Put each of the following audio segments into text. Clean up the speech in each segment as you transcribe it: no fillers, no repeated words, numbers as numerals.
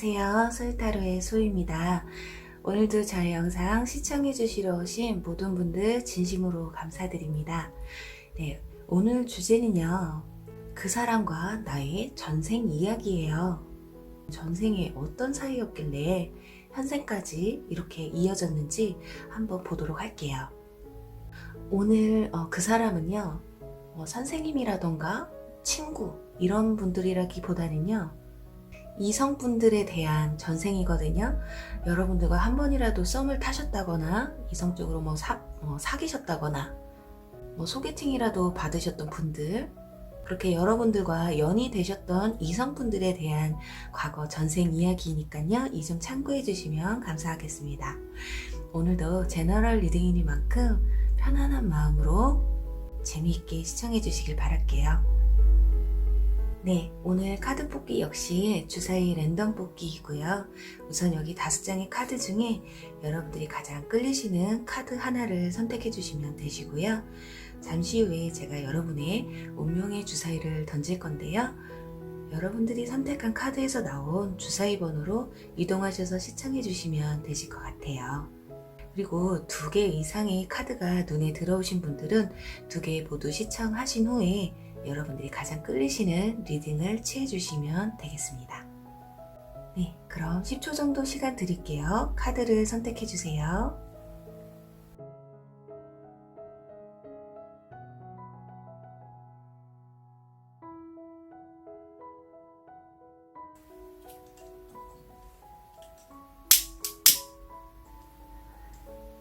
안녕하세요. 소유타로의 소유입니다. 오늘도 저의 영상 시청해주시러 오신 모든 분들 진심으로 감사드립니다. 네, 오늘 주제는요. 그 사람과 나의 전생 이야기예요. 전생에 어떤 사이였길래 현생까지 이렇게 이어졌는지 한번 보도록 할게요. 오늘 그 사람은요. 선생님이라던가 친구 이런 분들이라기보다는요. 이성분들에 대한 전생이거든요. 여러분들과 한 번이라도 썸을 타셨다거나 이성적으로 사귀셨다거나 소개팅이라도 받으셨던 분들, 그렇게 여러분들과 연이 되셨던 이성분들에 대한 과거 전생 이야기니까요. 이 점 참고해 주시면 감사하겠습니다. 오늘도 제너럴 리딩이니만큼 편안한 마음으로 재미있게 시청해 주시길 바랄게요. 네, 오늘 카드 뽑기 역시 주사위 랜덤 뽑기이고요. 우선 여기 5장의 카드 중에 여러분들이 가장 끌리시는 카드 하나를 선택해 주시면 되시고요. 잠시 후에 제가 여러분의 운명의 주사위를 던질 건데요. 여러분들이 선택한 카드에서 나온 주사위 번호로 이동하셔서 시청해 주시면 되실 것 같아요. 그리고 2개 이상의 카드가 눈에 들어오신 분들은 2개 모두 시청하신 후에 여러분들이 가장 끌리시는 리딩을 취해주시면 되겠습니다. 네, 그럼 10초 정도 시간 드릴게요. 카드를 선택해주세요.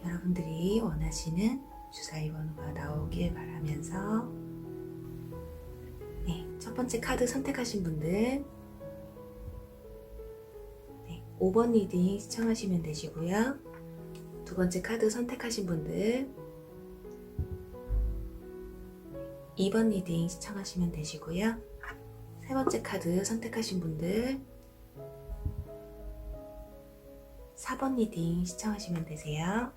여러분들이 원하시는 주사위 번호가 나오길 바라면서 네, 첫 번째 카드 선택하신 분들 5번 리딩 시청하시면 되시고요. 두 번째 카드 선택하신 분들 2번 리딩 시청하시면 되시고요. 세 번째 카드 선택하신 분들 4번 리딩 시청하시면 되세요.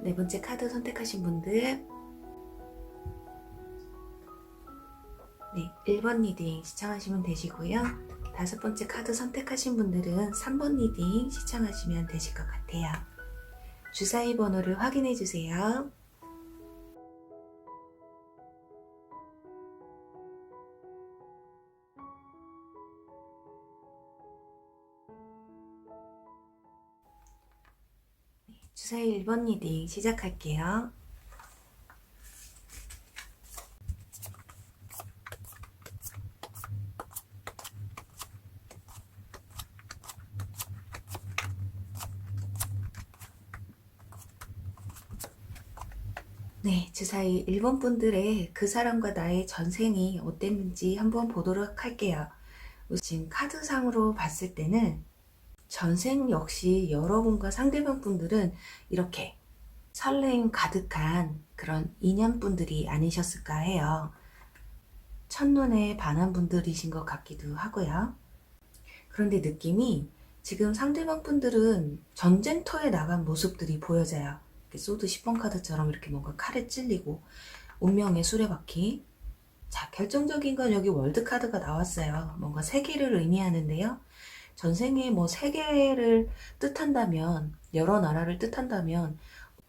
네 번째 카드 선택하신 분들 1번 리딩 시청하시면 되시고요. 5번째 카드 선택하신 분들은 3번 리딩 시청하시면 되실 것 같아요. 주사위 번호를 확인해 주세요. 주사위 1번 리딩 시작할게요. 네, 주사위 1번 분들의 그 사람과 나의 전생이 어땠는지 한번 보도록 할게요. 지금 카드상으로 봤을 때는 전생 역시 여러분과 상대방 분들은 이렇게 설레임 가득한 그런 인연분들이 아니셨을까 해요. 첫눈에 반한 분들이신 것 같기도 하고요. 그런데 느낌이 지금 상대방 분들은 전쟁터에 나간 모습들이 보여져요. 소드 10번 카드처럼 이렇게 뭔가 칼에 찔리고 운명의 수레바퀴. 자, 결정적인 건 여기 월드 카드가 나왔어요. 뭔가 세계를 의미하는데요. 전생에 세계를 뜻한다면, 여러 나라를 뜻한다면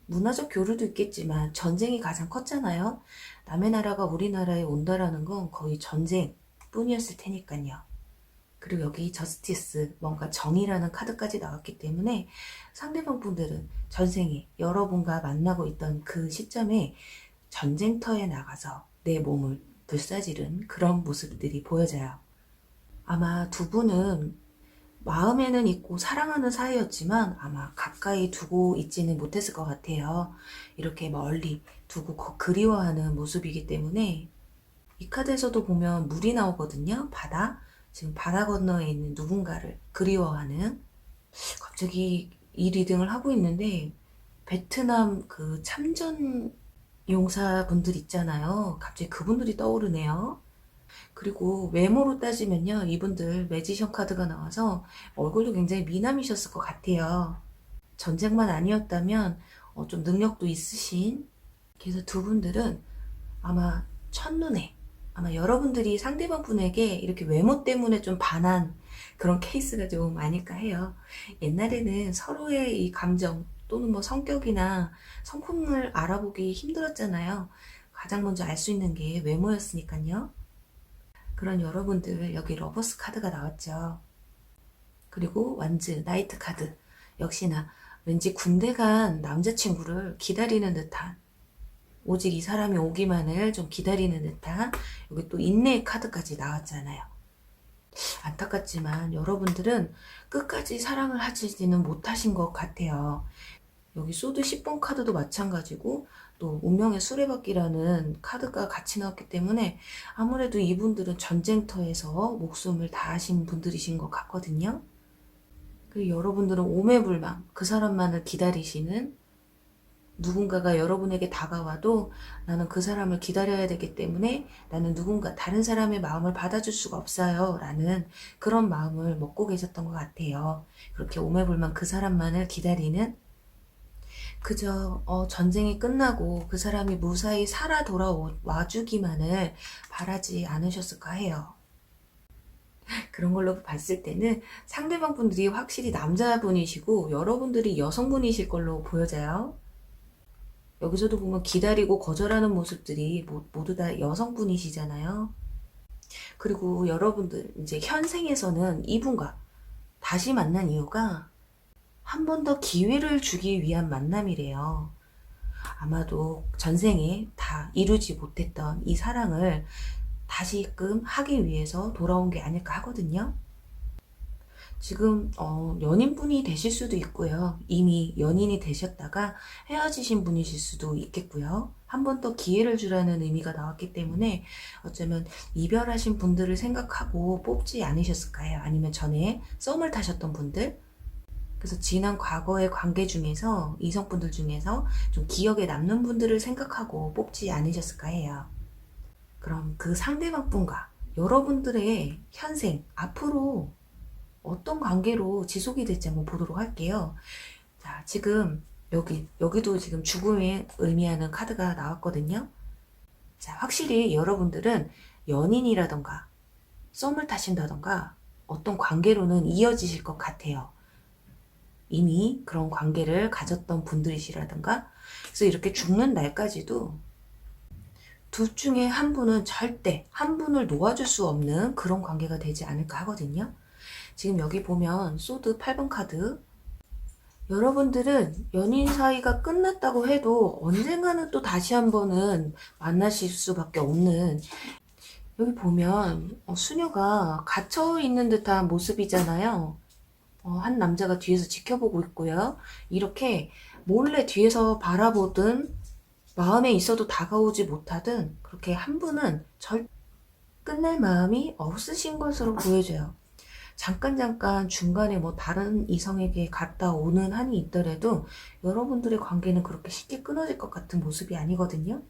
문화적 교류도 있겠지만 전쟁이 가장 컸잖아요. 남의 나라가 우리나라에 온다라는 건 거의 전쟁 뿐이었을 테니까요. 그리고 여기 저스티스, 뭔가 정의라는 카드까지 나왔기 때문에 상대방 분들은 전생에 여러분과 만나고 있던 그 시점에 전쟁터에 나가서 내 몸을 불사지른 그런 모습들이 보여져요. 아마 두 분은 마음에는 있고 사랑하는 사이였지만 아마 가까이 두고 있지는 못했을 것 같아요. 이렇게 멀리 두고 그리워하는 모습이기 때문에 이 카드에서도 보면 물이 나오거든요. 바다. 지금 바다 건너에 있는 누군가를 그리워하는. 갑자기 이 리딩을 하고 있는데 베트남 그 참전 용사분들 있잖아요. 갑자기 그분들이 떠오르네요. 그리고 외모로 따지면요. 이분들 매지션 카드가 나와서 얼굴도 굉장히 미남이셨을 것 같아요. 전쟁만 아니었다면 좀 능력도 있으신. 그래서 두 분들은 아마 첫눈에 아마 여러분들이 상대방 분에게 이렇게 외모 때문에 좀 반한 그런 케이스가 좀 아닐까 해요. 옛날에는 서로의 이 감정 또는 뭐 성격이나 성품을 알아보기 힘들었잖아요. 가장 먼저 알 수 있는 게 외모였으니까요. 그런 여러분들, 여기 러버스 카드가 나왔죠. 그리고 완즈, 나이트 카드. 역시나 왠지 군대 간 남자친구를 기다리는 듯한, 오직 이 사람이 오기만을 좀 기다리는 듯한, 여기 또 인내의 카드까지 나왔잖아요. 안타깝지만 여러분들은 끝까지 사랑을 하지는 못하신 것 같아요. 여기 소드 10번 카드도 마찬가지고 또 운명의 수레바퀴라는 카드가 같이 나왔기 때문에 아무래도 이분들은 전쟁터에서 목숨을 다하신 분들이신 것 같거든요. 그리고 여러분들은 오매불망 그 사람만을 기다리시는, 누군가가 여러분에게 다가와도 나는 그 사람을 기다려야 되기 때문에 나는 누군가 다른 사람의 마음을 받아줄 수가 없어요 라는 그런 마음을 먹고 계셨던 것 같아요. 그렇게 오매불망 그 사람만을 기다리는, 그저 전쟁이 끝나고 그 사람이 무사히 살아 돌아와 주기만을 바라지 않으셨을까 해요. 그런 걸로 봤을 때는 상대방 분들이 확실히 남자분이시고 여러분들이 여성분이실 걸로 보여져요. 여기서도 보면 기다리고 거절하는 모습들이 모두 다 여성분이시잖아요. 그리고 여러분들 이제 현생에서는 이분과 다시 만난 이유가 한 번 더 기회를 주기 위한 만남이래요. 아마도 전생에 다 이루지 못했던 이 사랑을 다시금 하기 위해서 돌아온 게 아닐까 하거든요. 지금 연인분이 되실 수도 있고요. 이미 연인이 되셨다가 헤어지신 분이실 수도 있겠고요. 한 번 더 기회를 주라는 의미가 나왔기 때문에 어쩌면 이별하신 분들을 생각하고 뽑지 않으셨을까요? 아니면 전에 썸을 타셨던 분들? 그래서 지난 과거의 관계 중에서 이성분들 중에서 좀 기억에 남는 분들을 생각하고 뽑지 않으셨을까 해요. 그럼 그 상대방 분과 여러분들의 현생, 앞으로 어떤 관계로 지속이 될지 한번 보도록 할게요. 자, 지금 여기도 지금 죽음을 의미하는 카드가 나왔거든요. 자, 확실히 여러분들은 연인이라던가 썸을 타신다던가 어떤 관계로는 이어지실 것 같아요. 이미 그런 관계를 가졌던 분들이시라던가, 그래서 이렇게 죽는 날까지도 둘 중에 한 분은 절대 한 분을 놓아줄 수 없는 그런 관계가 되지 않을까 하거든요. 지금 여기 보면 소드 8번 카드, 여러분들은 연인 사이가 끝났다고 해도 언젠가는 또 다시 한 번은 만나실 수밖에 없는, 여기 보면 수녀가 갇혀 있는 듯한 모습이잖아요. 한 남자가 뒤에서 지켜보고 있고요. 이렇게 몰래 뒤에서 바라보든 마음에 있어도 다가오지 못하든 그렇게 한 분은 끝낼 마음이 없으신 것으로 보여져요. 잠깐 중간에 뭐 다른 이성에게 갔다 오는 한이 있더라도 여러분들의 관계는 그렇게 쉽게 끊어질 것 같은 모습이 아니거든요.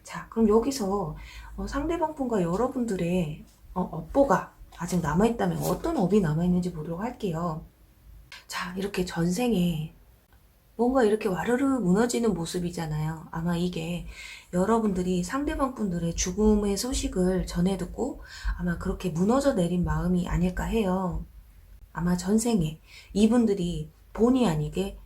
자, 그럼 여기서 상대방 분과 여러분들의 업보가 아직 남아있다면 어떤 업이 남아있는지 보도록 할게요. 자, 이렇게 전생에 뭔가 이렇게 와르르 무너지는 모습이잖아요. 아마 이게 여러분들이 상대방 분들의 죽음의 소식을 전해 듣고 아마 그렇게 무너져 내린 마음이 아닐까 해요. 아마 전생에 이분들이 본의 아니게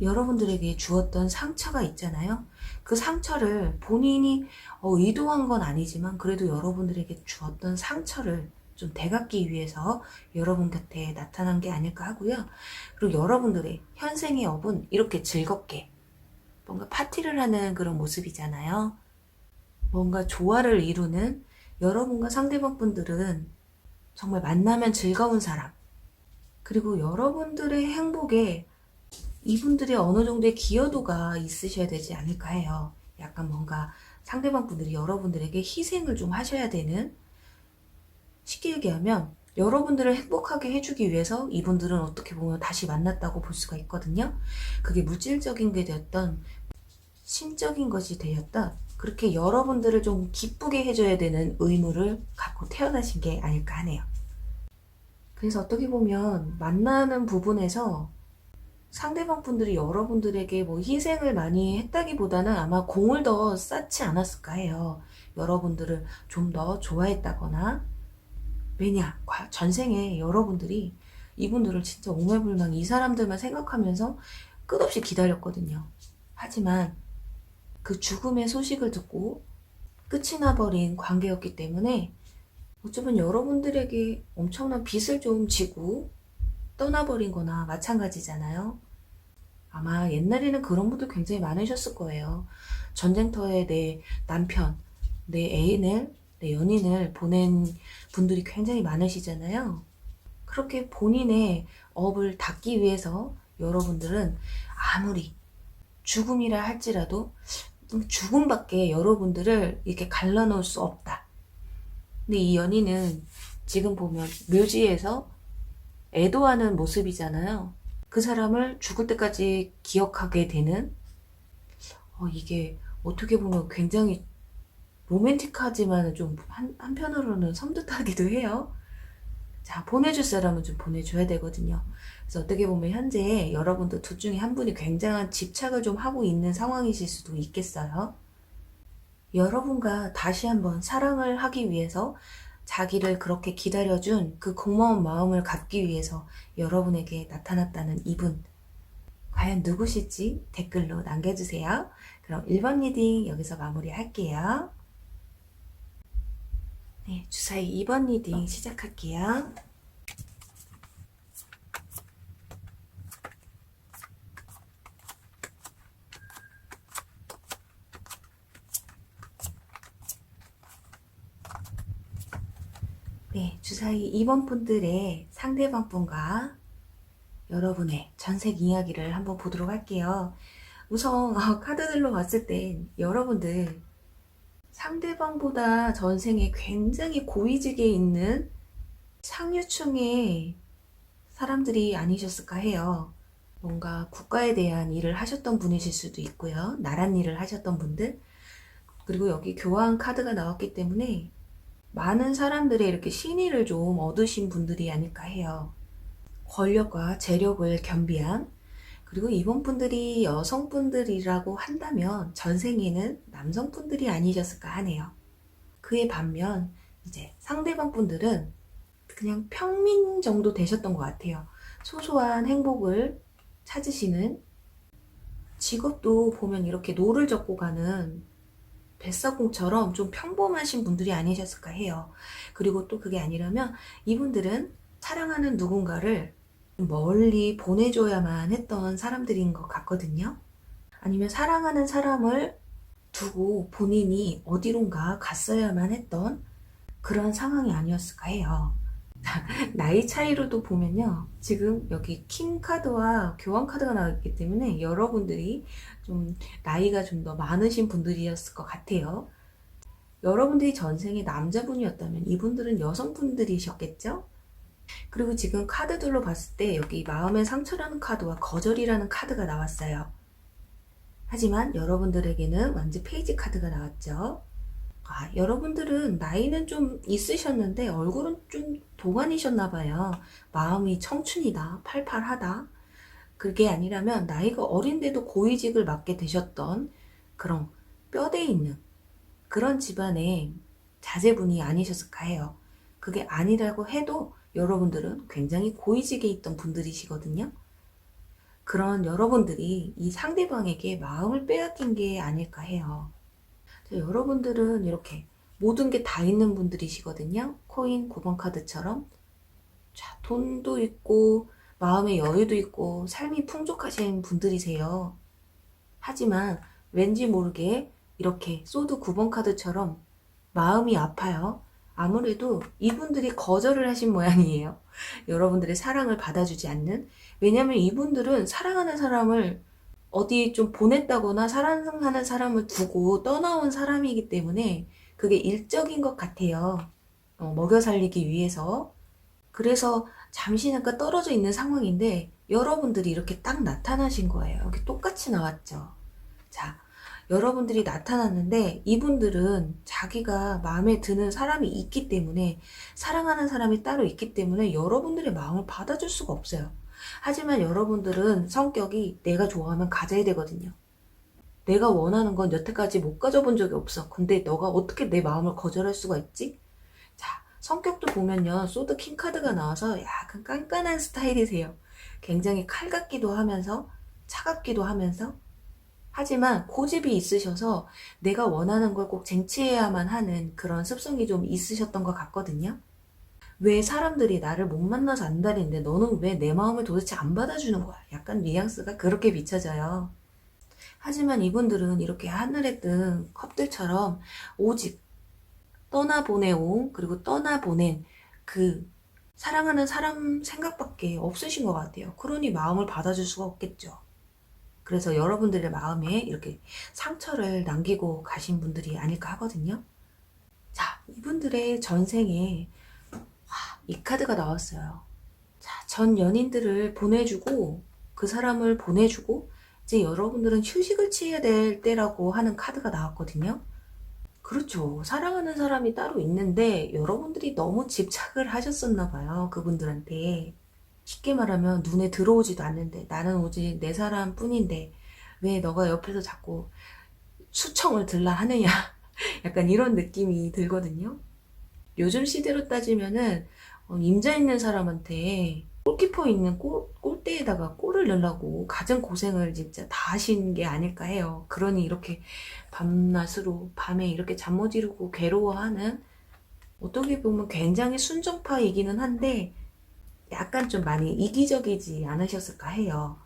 여러분들에게 주었던 상처가 있잖아요. 그 상처를 본인이 의도한 건 아니지만 그래도 여러분들에게 주었던 상처를 좀 되갚기 위해서 여러분 곁에 나타난 게 아닐까 하고요. 그리고 여러분들의 현생의 업은 이렇게 즐겁게 뭔가 파티를 하는 그런 모습이잖아요. 뭔가 조화를 이루는, 여러분과 상대방 분들은 정말 만나면 즐거운 사람, 그리고 여러분들의 행복에 이분들이 어느 정도의 기여도가 있으셔야 되지 않을까 해요. 약간 뭔가 상대방 분들이 여러분들에게 희생을 좀 하셔야 되는, 쉽게 얘기하면 여러분들을 행복하게 해주기 위해서 이분들은 어떻게 보면 다시 만났다고 볼 수가 있거든요. 그게 물질적인 게 되었던 심적인 것이 되었던, 그렇게 여러분들을 좀 기쁘게 해줘야 되는 의무를 갖고 태어나신 게 아닐까 하네요. 그래서 어떻게 보면 만나는 부분에서 상대방 분들이 여러분들에게 뭐 희생을 많이 했다기보다는 아마 공을 더 쌓지 않았을까 해요. 여러분들을 좀 더 좋아했다거나. 왜냐? 전생에 여러분들이 이분들을 진짜 오매불망 이 사람들만 생각하면서 끝없이 기다렸거든요. 하지만 그 죽음의 소식을 듣고 끝이 나버린 관계였기 때문에 어쩌면 여러분들에게 엄청난 빚을 좀 지고 떠나버린 거나 마찬가지잖아요. 아마 옛날에는 그런 분들 굉장히 많으셨을 거예요. 전쟁터에 내 남편, 내 애인을, 내 연인을 보낸 분들이 굉장히 많으시잖아요. 그렇게 본인의 업을 닦기 위해서 여러분들은 아무리 죽음이라 할지라도 죽음밖에 여러분들을 이렇게 갈라놓을 수 없다. 근데 이 연인은 지금 보면 묘지에서 애도하는 모습이잖아요. 그 사람을 죽을 때까지 기억하게 되는, 이게 어떻게 보면 굉장히 로맨틱하지만 좀 한편으로는 섬뜩하기도 해요. 자, 보내줄 사람은 좀 보내줘야 되거든요. 그래서 어떻게 보면 현재 여러분들 둘 중에 한 분이 굉장한 집착을 좀 하고 있는 상황이실 수도 있겠어요. 여러분과 다시 한번 사랑을 하기 위해서 자기를 그렇게 기다려준 그 고마운 마음을 갚기 위해서 여러분에게 나타났다는 이분, 과연 누구실지 댓글로 남겨주세요. 그럼 1번 리딩 여기서 마무리할게요. 네, 주사위 2번 리딩 시작할게요. 네, 주사위 2번 분들의 상대방 분과 여러분의 전생 이야기를 한번 보도록 할게요. 우선 카드들로 봤을 땐 여러분들 상대방보다 전생에 굉장히 고위직에 있는 상류층의 사람들이 아니셨을까 해요. 뭔가 국가에 대한 일을 하셨던 분이실 수도 있고요. 나란 일을 하셨던 분들. 그리고 여기 교황 카드가 나왔기 때문에 많은 사람들의 이렇게 신의를 좀 얻으신 분들이 아닐까 해요. 권력과 재력을 겸비한, 그리고 이번 분들이 여성분들이라고 한다면 전생에는 남성분들이 아니셨을까 하네요. 그에 반면 이제 상대방 분들은 그냥 평민 정도 되셨던 것 같아요. 소소한 행복을 찾으시는, 직업도 보면 이렇게 노를 젓고 가는 뱃사공처럼 좀 평범하신 분들이 아니셨을까 해요. 그리고 또 그게 아니라면 이분들은 사랑하는 누군가를 멀리 보내줘야만 했던 사람들인 것 같거든요. 아니면 사랑하는 사람을 두고 본인이 어디론가 갔어야만 했던 그런 상황이 아니었을까 해요. 나이 차이로도 보면요. 지금 여기 킹 카드와 교황 카드가 나왔기 때문에 여러분들이 좀 나이가 좀 더 많으신 분들이었을 것 같아요. 여러분들이 전생에 남자분이었다면 이분들은 여성분들이셨겠죠? 그리고 지금 카드들로 봤을 때 여기 마음의 상처라는 카드와 거절이라는 카드가 나왔어요. 하지만 여러분들에게는 완전 페이지 카드가 나왔죠. 여러분들은 나이는 좀 있으셨는데 얼굴은 좀 동안이셨나봐요. 마음이 청춘이다, 팔팔하다. 그게 아니라면 나이가 어린데도 고위직을 맡게 되셨던 그런 뼈대 있는 그런 집안의 자제분이 아니셨을까 해요. 그게 아니라고 해도 여러분들은 굉장히 고위직에 있던 분들이시거든요. 그런 여러분들이 이 상대방에게 마음을 빼앗긴 게 아닐까 해요. 여러분들은 이렇게 모든 게 다 있는 분들이시거든요. 코인 9번 카드처럼. 자, 돈도 있고 마음의 여유도 있고 삶이 풍족하신 분들이세요. 하지만 왠지 모르게 이렇게 소드 9번 카드처럼 마음이 아파요. 아무래도 이분들이 거절을 하신 모양이에요. 여러분들의 사랑을 받아주지 않는. 왜냐면 이분들은 사랑하는 사람을 어디 좀 보냈다거나 사랑하는 사람을 두고 떠나온 사람이기 때문에 그게 일적인 것 같아요. 먹여 살리기 위해서. 그래서 잠시 잠깐 떨어져 있는 상황인데 여러분들이 이렇게 딱 나타나신 거예요. 이렇게 똑같이 나왔죠. 자, 여러분들이 나타났는데 이분들은 자기가 마음에 드는 사람이 있기 때문에, 사랑하는 사람이 따로 있기 때문에 여러분들의 마음을 받아줄 수가 없어요. 하지만 여러분들은 성격이 내가 좋아하면 가져야 되거든요. 내가 원하는 건 여태까지 못 가져본 적이 없어. 근데 너가 어떻게 내 마음을 거절할 수가 있지? 자, 성격도 보면요. 소드 킹 카드가 나와서 약간 깐깐한 스타일이세요. 굉장히 칼 같기도 하면서 차갑기도 하면서 하지만 고집이 있으셔서 내가 원하는 걸 꼭 쟁취해야만 하는 그런 습성이 좀 있으셨던 것 같거든요. 왜 사람들이 나를 못 만나서 안달인데 너는 왜 내 마음을 도대체 안 받아주는 거야? 약간 뉘앙스가 그렇게 비춰져요. 하지만 이분들은 이렇게 하늘에 뜬 컵들처럼 오직 떠나보내온 그리고 떠나보낸 그 사랑하는 사람 생각밖에 없으신 것 같아요. 그러니 마음을 받아줄 수가 없겠죠. 그래서 여러분들의 마음에 이렇게 상처를 남기고 가신 분들이 아닐까 하거든요. 자, 이분들의 전생에 이 카드가 나왔어요. 자, 전 연인들을 보내주고 그 사람을 보내주고 이제 여러분들은 휴식을 취해야 될 때라고 하는 카드가 나왔거든요. 그렇죠. 사랑하는 사람이 따로 있는데 여러분들이 너무 집착을 하셨었나 봐요. 그분들한테. 쉽게 말하면 눈에 들어오지도 않는데 나는 오직 내 사람 뿐인데 왜 너가 옆에서 자꾸 수청을 들라 하느냐. 약간 이런 느낌이 들거든요. 요즘 시대로 따지면은 임자 있는 사람한테 골키퍼 있는 골대에다가 골을 넣으려고 가진 고생을 진짜 다 하신 게 아닐까 해요. 그러니 이렇게 밤낮으로 밤에 이렇게 잠 못 이루고 괴로워하는 어떻게 보면 굉장히 순정파이기는 한데 약간 좀 많이 이기적이지 않으셨을까 해요.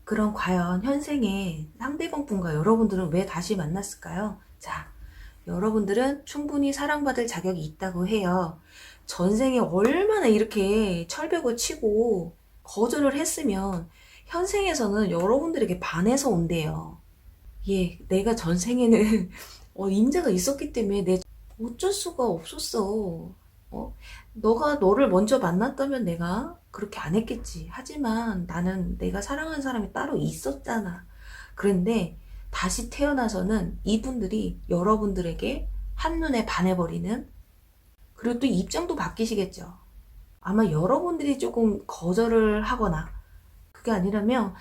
그럼 과연 현생에 상대방 분과 여러분들은 왜 다시 만났을까요? 자, 여러분들은 충분히 사랑받을 자격이 있다고 해요. 전생에 얼마나 이렇게 철벽을 치고 거절을 했으면 현생에서는 여러분들에게 반해서 온대요. 예, 내가 전생에는 임자가 있었기 때문에 내 어쩔 수가 없었어. 너가 너를 먼저 만났다면 내가 그렇게 안 했겠지. 하지만 나는 내가 사랑하는 사람이 따로 있었잖아. 그런데 다시 태어나서는 이분들이 여러분들에게 한눈에 반해버리는 그리고 또 입장도 바뀌시겠죠. 아마 여러분들이 조금 거절을 하거나 그게 아니라면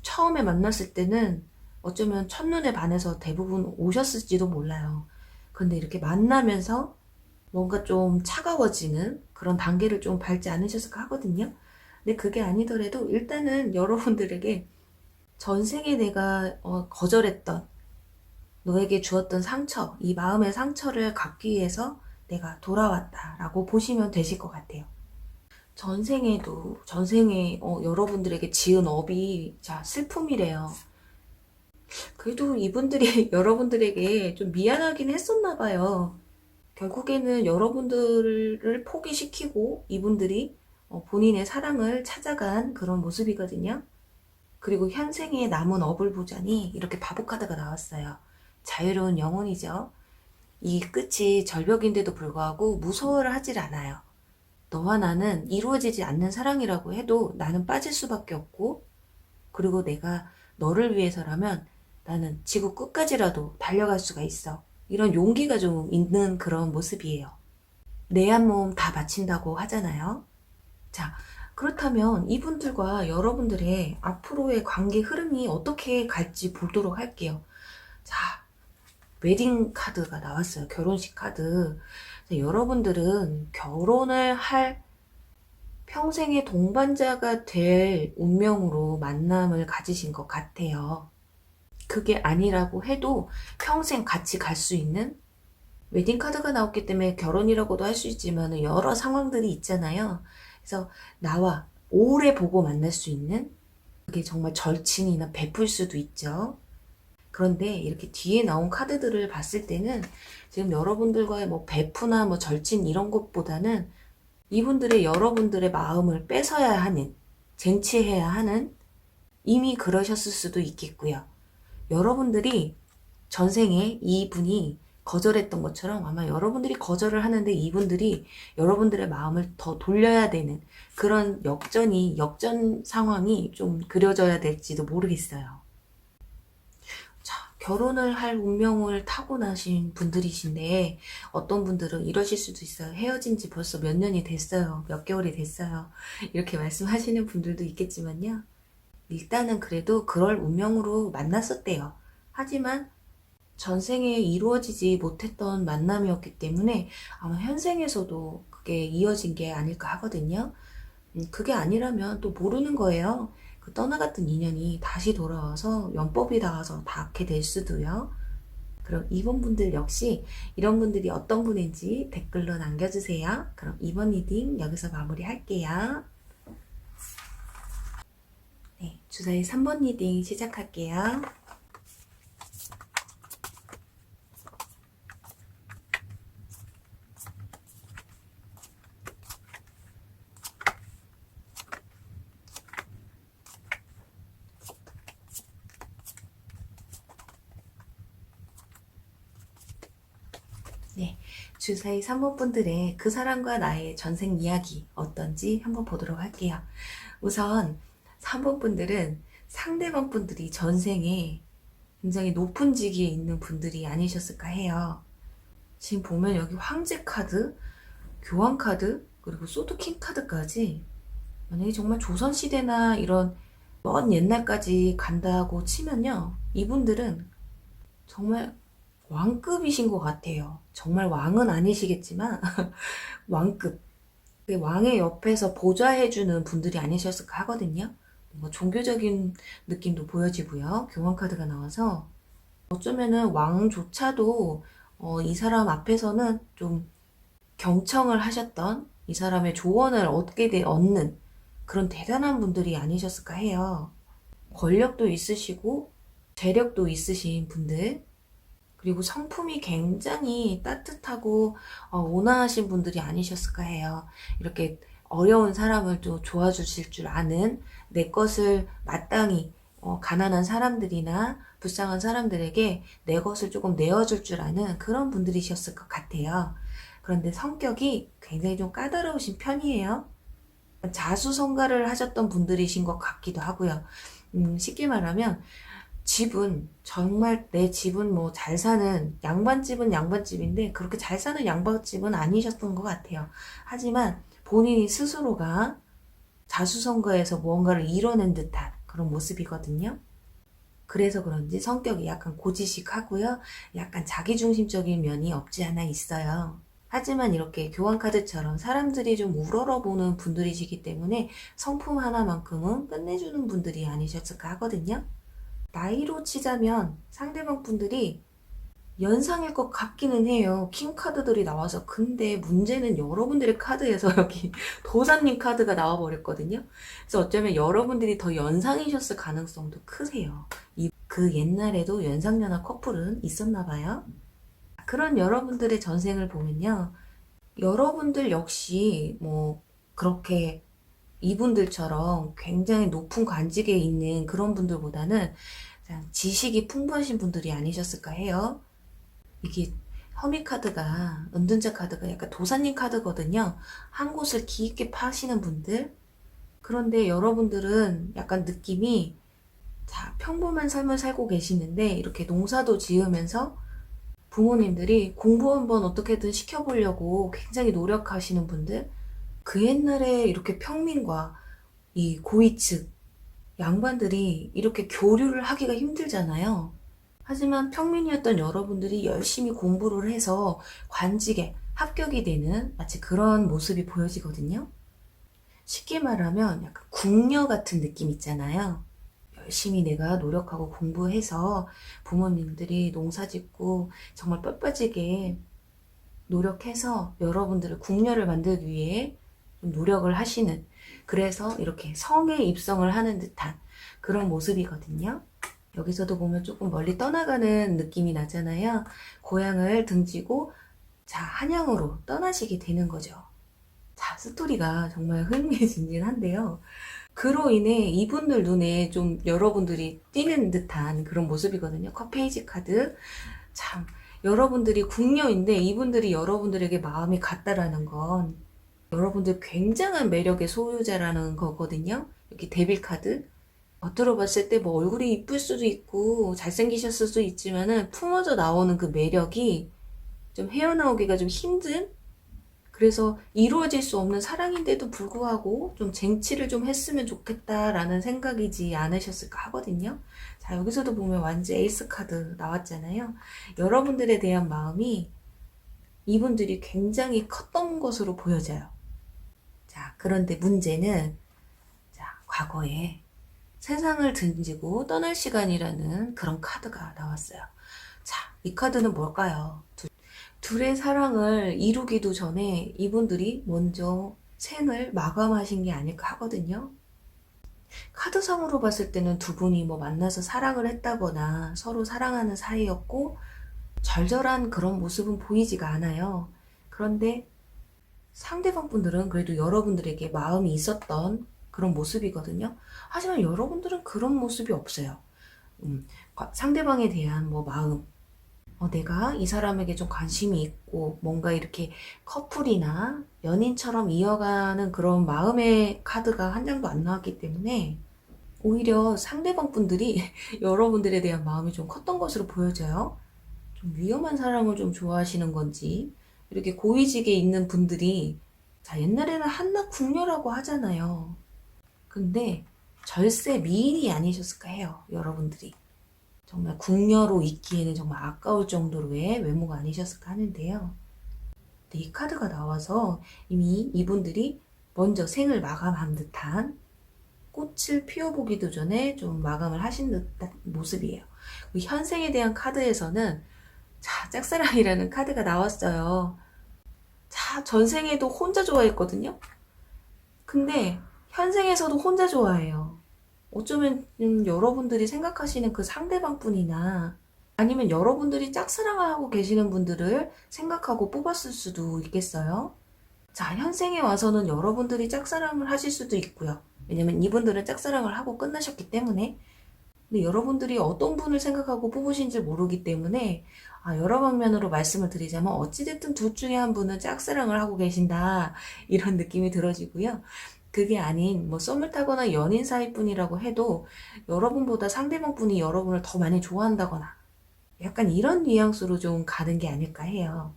처음에 만났을 때는 어쩌면 첫눈에 반해서 대부분 오셨을지도 몰라요. 근데 이렇게 만나면서 뭔가 좀 차가워지는 그런 단계를 좀 밟지 않으셨을까 하거든요. 근데 그게 아니더라도 일단은 여러분들에게 전생에 내가 거절했던 너에게 주었던 상처, 이 마음의 상처를 갚기 위해서 내가 돌아왔다라고 보시면 되실 것 같아요. 전생에 여러분들에게 지은 업이 자 슬픔이래요. 그래도 이분들이 여러분들에게 좀 미안하긴 했었나 봐요. 결국에는 여러분들을 포기시키고 이분들이 본인의 사랑을 찾아간 그런 모습이거든요. 그리고 현생에 남은 업을 보자니 이렇게 바보 카드가 나왔어요. 자유로운 영혼이죠. 이 끝이 절벽인데도 불구하고 무서워를 하질 않아요. 너와 나는 이루어지지 않는 사랑이라고 해도 나는 빠질 수밖에 없고 그리고 내가 너를 위해서라면 나는 지구 끝까지라도 달려갈 수가 있어. 이런 용기가 좀 있는 그런 모습이에요. 내 한 몸 다 바친다고 하잖아요. 자, 그렇다면 이분들과 여러분들의 앞으로의 관계 흐름이 어떻게 갈지 보도록 할게요. 자, 웨딩 카드가 나왔어요. 결혼식 카드. 자, 여러분들은 결혼을 할 평생의 동반자가 될 운명으로 만남을 가지신 것 같아요. 그게 아니라고 해도 평생 같이 갈 수 있는 웨딩 카드가 나왔기 때문에 결혼이라고도 할 수 있지만 여러 상황들이 있잖아요. 그래서 나와 오래 보고 만날 수 있는 그게 정말 절친이나 베풀 수도 있죠. 그런데 이렇게 뒤에 나온 카드들을 봤을 때는 지금 여러분들과의 뭐 베프나 뭐 절친 이런 것보다는 이분들의 여러분들의 마음을 뺏어야 하는, 쟁취해야 하는 이미 그러셨을 수도 있겠고요. 여러분들이 전생에 이분이 거절했던 것처럼 아마 여러분들이 거절을 하는데 이분들이 여러분들의 마음을 더 돌려야 되는 그런 역전 상황이 좀 그려져야 될지도 모르겠어요. 자, 결혼을 할 운명을 타고나신 분들이신데 어떤 분들은 이러실 수도 있어요. 헤어진 지 벌써 몇 년이 됐어요. 몇 개월이 됐어요. 이렇게 말씀하시는 분들도 있겠지만요. 일단은 그래도 그럴 운명으로 만났었대요. 하지만 전생에 이루어지지 못했던 만남이었기 때문에 아마 현생에서도 그게 이어진 게 아닐까 하거든요. 그게 아니라면 또 모르는 거예요. 그 떠나갔던 인연이 다시 돌아와서 연법이 닿아서 닿게 될 수도요. 그럼 2번 분들 역시 이런 분들이 어떤 분인지 댓글로 남겨주세요. 그럼 2번 리딩 여기서 마무리할게요. 네, 주사위 3번 리딩 시작할게요. 네, 주사위 3번 분들의 그 사람과 나의 전생 이야기 어떤지 한번 보도록 할게요. 우선 3번 분들은 상대방 분들이 전생에 굉장히 높은 직위에 있는 분들이 아니셨을까 해요. 지금 보면 여기 황제 카드, 교황 카드, 그리고 소드킹 카드까지 만약에 정말 조선시대나 이런 먼 옛날까지 간다고 치면요. 이분들은 정말 왕급이신 것 같아요. 정말 왕은 아니시겠지만 왕급. 왕의 옆에서 보좌해주는 분들이 아니셨을까 하거든요. 뭐 종교적인 느낌도 보여지고요. 교황 카드가 나와서 어쩌면은 왕조차도 이 사람 앞에서는 좀 경청을 하셨던 이 사람의 조언을 얻는 그런 대단한 분들이 아니셨을까 해요. 권력도 있으시고 재력도 있으신 분들, 그리고 성품이 굉장히 따뜻하고 온화하신 분들이 아니셨을까 해요. 이렇게 어려운 사람을 또 도와주실 줄 아는, 내 것을 마땅히 가난한 사람들이나 불쌍한 사람들에게 내 것을 조금 내어줄 줄 아는 그런 분들이셨을 것 같아요. 그런데 성격이 굉장히 좀 까다로우신 편이에요. 자수성가를 하셨던 분들이신 것 같기도 하고요. 쉽게 말하면 집은 정말 내 집은 뭐 잘 사는 양반집은 양반집인데 그렇게 잘 사는 양반집은 아니셨던 것 같아요. 하지만 본인이 스스로가 자수성가해서 무언가를 이뤄낸 듯한 그런 모습이거든요. 그래서 그런지 성격이 약간 고지식하고요. 약간 자기중심적인 면이 없지 않아 있어요. 하지만 이렇게 교환카드처럼 사람들이 좀 우러러보는 분들이시기 때문에 성품 하나만큼은 끝내주는 분들이 아니셨을까 하거든요. 나이로 치자면 상대방 분들이 연상일 것 같기는 해요. 킹 카드들이 나와서. 근데 문제는 여러분들의 카드에서 여기 도사님 카드가 나와버렸거든요. 그래서 어쩌면 여러분들이 더 연상이셨을 가능성도 크세요. 그 옛날에도 연상연하 커플은 있었나 봐요. 그런 여러분들의 전생을 보면요. 여러분들 역시 뭐 그렇게 이분들처럼 굉장히 높은 관직에 있는 그런 분들보다는 그냥 지식이 풍부하신 분들이 아니셨을까 해요. 이게 허미 카드가, 은둔자 카드가 약간 도사님 카드거든요. 한 곳을 깊게 파시는 분들. 그런데 여러분들은 약간 느낌이 자, 평범한 삶을 살고 계시는데 이렇게 농사도 지으면서 부모님들이 공부 한번 어떻게든 시켜보려고 굉장히 노력하시는 분들. 그 옛날에 이렇게 평민과 이 고위층 양반들이 이렇게 교류를 하기가 힘들잖아요. 하지만 평민이었던 여러분들이 열심히 공부를 해서 관직에 합격이 되는 마치 그런 모습이 보여지거든요. 쉽게 말하면 약간 궁녀 같은 느낌 있잖아요. 열심히 내가 노력하고 공부해서 부모님들이 농사 짓고 정말 뻘빠지게 노력해서 여러분들을 궁녀를 만들기 위해 노력을 하시는, 그래서 이렇게 성에 입성을 하는 듯한 그런 모습이거든요. 여기서도 보면 조금 멀리 떠나가는 느낌이 나잖아요. 고향을 등지고 자, 한양으로 떠나시게 되는 거죠. 자, 스토리가 정말 흥미진진한데요. 그로 인해 이분들 눈에 좀 여러분들이 띄는 듯한 그런 모습이거든요. 컵페이지 카드. 참, 여러분들이 궁녀인데 이분들이 여러분들에게 마음이 같다라는 건 여러분들 굉장한 매력의 소유자라는 거거든요. 여기 데빌 카드. 겉으로 봤을 때 뭐 얼굴이 이쁠 수도 있고 잘생기셨을 수도 있지만은 품어져 나오는 그 매력이 좀 헤어나오기가 좀 힘든, 그래서 이루어질 수 없는 사랑인데도 불구하고 좀 쟁취를 좀 했으면 좋겠다라는 생각이지 않으셨을까 하거든요. 자, 여기서도 보면 완전 에이스 카드 나왔잖아요. 여러분들에 대한 마음이 이분들이 굉장히 컸던 것으로 보여져요. 자, 그런데 문제는, 자, 과거에 세상을 등지고 떠날 시간이라는 그런 카드가 나왔어요. 자, 이 카드는 뭘까요? 둘의 사랑을 이루기도 전에 이분들이 먼저 생을 마감하신 게 아닐까 하거든요. 카드상으로 봤을 때는 두 분이 뭐 만나서 사랑을 했다거나 서로 사랑하는 사이였고 절절한 그런 모습은 보이지가 않아요. 그런데 상대방 분들은 그래도 여러분들에게 마음이 있었던 그런 모습이거든요. 하지만 여러분들은 그런 모습이 없어요. 상대방에 대한 뭐 마음, 내가 이 사람에게 좀 관심이 있고 뭔가 이렇게 커플이나 연인처럼 이어가는 그런 마음의 카드가 한 장도 안 나왔기 때문에 오히려 상대방 분들이 여러분들에 대한 마음이 좀 컸던 것으로 보여져요. 좀 위험한 사람을 좀 좋아하시는 건지, 이렇게 고위직에 있는 분들이, 자, 옛날에는 한나궁녀라고 하잖아요. 근데 절세 미인이 아니셨을까 해요, 여러분들이. 정말 궁녀로 있기에는 정말 아까울 정도로의 외모가 아니셨을까 하는데요. 근데 이 카드가 나와서 이미 이분들이 먼저 생을 마감한 듯한, 꽃을 피워보기도 전에 좀 마감을 하신 듯한 모습이에요. 그 현생에 대한 카드에서는, 자, 짝사랑이라는 카드가 나왔어요. 자, 전생에도 혼자 좋아했거든요. 근데 현생에서도 혼자 좋아해요. 어쩌면 여러분들이 생각하시는 그 상대방뿐이나 아니면 여러분들이 짝사랑을 하고 계시는 분들을 생각하고 뽑았을 수도 있겠어요. 자, 현생에 와서는 여러분들이 짝사랑을 하실 수도 있고요. 왜냐면 이분들은 짝사랑을 하고 끝나셨기 때문에. 근데 여러분들이 어떤 분을 생각하고 뽑으신지 모르기 때문에, 여러 방면으로 말씀을 드리자면 어찌됐든 둘 중에 한 분은 짝사랑을 하고 계신다, 이런 느낌이 들어지고요. 그게 아닌 뭐 썸을 타거나 연인 사이뿐이라고 해도 여러분보다 상대방 분이 여러분을 더 많이 좋아한다거나 약간 이런 뉘앙스로 좀 가는 게 아닐까 해요.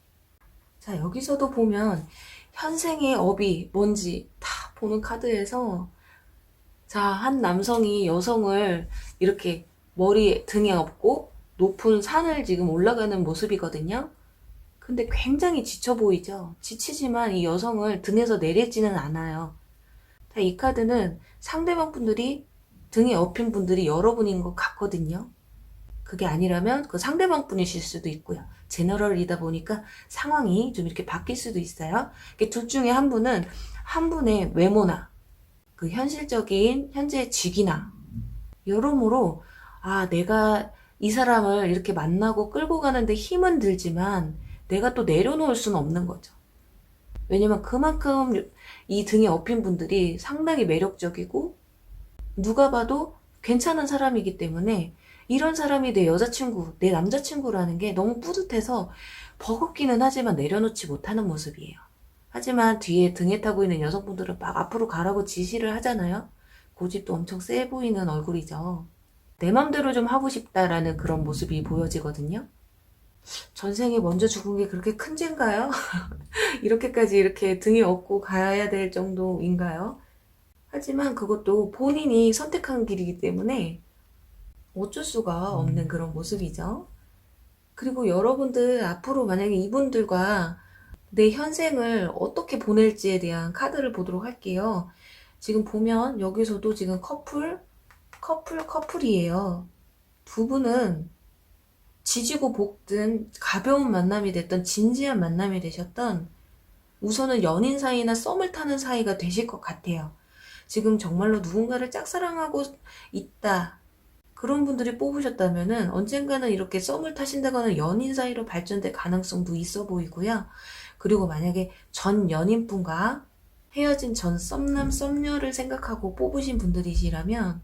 자, 여기서도 보면 현생의 업이 뭔지 다 보는 카드에서, 자, 한 남성이 여성을 이렇게 머리 등에 업고 높은 산을 지금 올라가는 모습이거든요. 근데 굉장히 지쳐 보이죠? 지치지만 이 여성을 등에서 내리지는 않아요. 자, 이 카드는 상대방 분들이, 등에 업힌 분들이 여러분인 것 같거든요. 그게 아니라면 그 상대방 분이실 수도 있고요. 제너럴이다 보니까 상황이 좀 이렇게 바뀔 수도 있어요. 둘 중에 한 분은 한 분의 외모나 그 현실적인 현재의 직위나 여러모로, 내가 이 사람을 이렇게 만나고 끌고 가는데 힘은 들지만 내가 또 내려놓을 수는 없는 거죠. 왜냐면 그만큼 이 등에 업힌 분들이 상당히 매력적이고 누가 봐도 괜찮은 사람이기 때문에 이런 사람이 내 여자친구, 내 남자친구라는 게 너무 뿌듯해서 버겁기는 하지만 내려놓지 못하는 모습이에요. 하지만 뒤에 등에 타고 있는 여성분들은 막 앞으로 가라고 지시를 하잖아요. 고집도 엄청 세 보이는 얼굴이죠. 내 맘대로 좀 하고 싶다라는 그런 모습이 보여지거든요. 전생에 먼저 죽은 게 그렇게 큰 죄인가요? 이렇게까지 이렇게 등에 업고 가야 될 정도인가요? 하지만 그것도 본인이 선택한 길이기 때문에 어쩔 수가 없는 그런 모습이죠. 그리고 여러분들 앞으로 만약에 이분들과 내 현생을 어떻게 보낼지에 대한 카드를 보도록 할게요. 지금 보면 여기서도 지금 커플이에요. 두 분은 지지고 볶든 가벼운 만남이 됐던 진지한 만남이 되셨던, 우선은 연인 사이나 썸을 타는 사이가 되실 것 같아요. 지금 정말로 누군가를 짝사랑하고 있다, 그런 분들이 뽑으셨다면은 언젠가는 이렇게 썸을 타신다거나 연인 사이로 발전될 가능성도 있어 보이고요. 그리고 만약에 전 연인분과 헤어진 전 썸남 썸녀를 생각하고 뽑으신 분들이시라면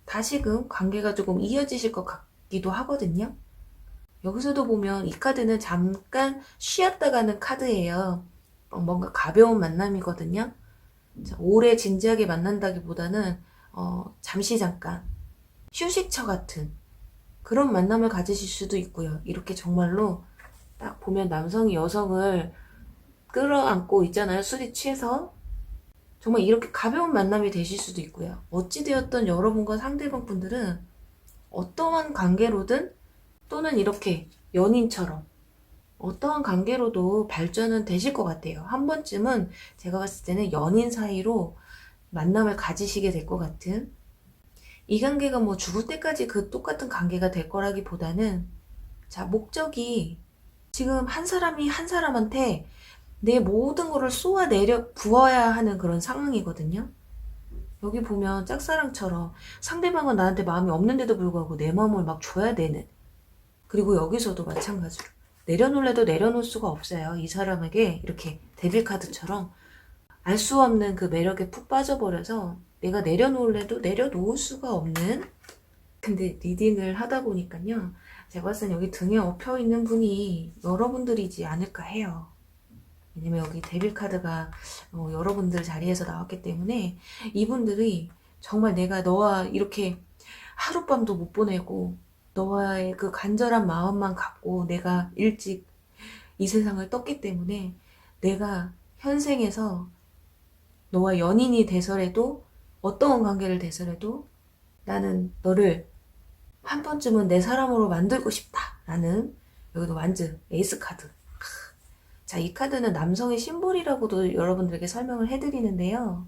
다시금 관계가 조금 이어지실 것 같기도 하거든요. 여기서도 보면 이 카드는 잠깐 쉬었다 가는 카드예요. 뭔가 가벼운 만남이거든요. 자, 오래 진지하게 만난다기보다는 잠시 잠깐 휴식처 같은 그런 만남을 가지실 수도 있고요. 이렇게 정말로 딱 보면 남성이 여성을 끌어안고 있잖아요. 술이 취해서. 정말 이렇게 가벼운 만남이 되실 수도 있고요. 어찌되었던 여러분과 상대방 분들은 어떠한 관계로든 또는 이렇게 연인처럼 어떠한 관계로도 발전은 되실 것 같아요. 한 번쯤은 제가 봤을 때는 연인 사이로 만남을 가지시게 될 것 같은, 이 관계가 뭐 죽을 때까지 그 똑같은 관계가 될 거라기보다는, 자, 목적이 지금 한 사람이 한 사람한테 내 모든 거를 쏟아내려 부어야 하는 그런 상황이거든요. 여기 보면 짝사랑처럼 상대방은 나한테 마음이 없는데도 불구하고 내 마음을 막 줘야 되는, 그리고 여기서도 마찬가지로 내려놓을래도 내려놓을 수가 없어요. 이 사람에게 이렇게 데빌카드처럼 알 수 없는 그 매력에 푹 빠져버려서 내가 내려놓을래도 내려놓을 수가 없는, 근데 리딩을 하다 보니까요, 제가 봤을 땐 여기 등에 엎여 있는 분이 여러분들이지 않을까 해요. 왜냐면 여기 데빌카드가 여러분들 자리에서 나왔기 때문에 이분들이 정말 내가 너와 이렇게 하룻밤도 못 보내고 너와의 그 간절한 마음만 갖고 내가 일찍 이 세상을 떴기 때문에 내가 현생에서 너와 연인이 되서라도 어떠한 관계를 되서라도 나는 너를 한 번쯤은 내 사람으로 만들고 싶다라는, 여기도 완즈 에이스 카드. 자, 이 카드는 남성의 심볼이라고도 여러분들에게 설명을 해드리는데요.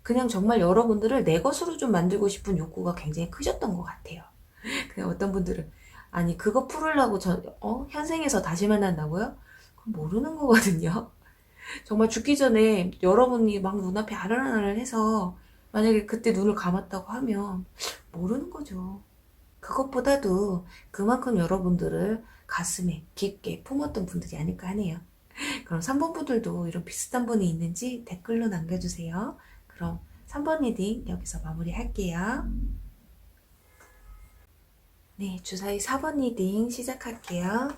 그냥 정말 여러분들을 내 것으로 좀 만들고 싶은 욕구가 굉장히 크셨던 것 같아요. 그냥 어떤 분들은 아니 그거 풀으려고 현생에서 다시 만난다고요? 그건 모르는 거거든요. 정말 죽기 전에 여러분이 막 눈앞에 아른아른 해서 만약에 그때 눈을 감았다고 하면 모르는 거죠. 그것보다도 그만큼 여러분들을 가슴에 깊게 품었던 분들이 아닐까 하네요. 그럼 3번 분들도 이런 비슷한 분이 있는지 댓글로 남겨주세요. 그럼 3번 리딩 여기서 마무리할게요. 네, 주사위 4번 리딩 시작할게요.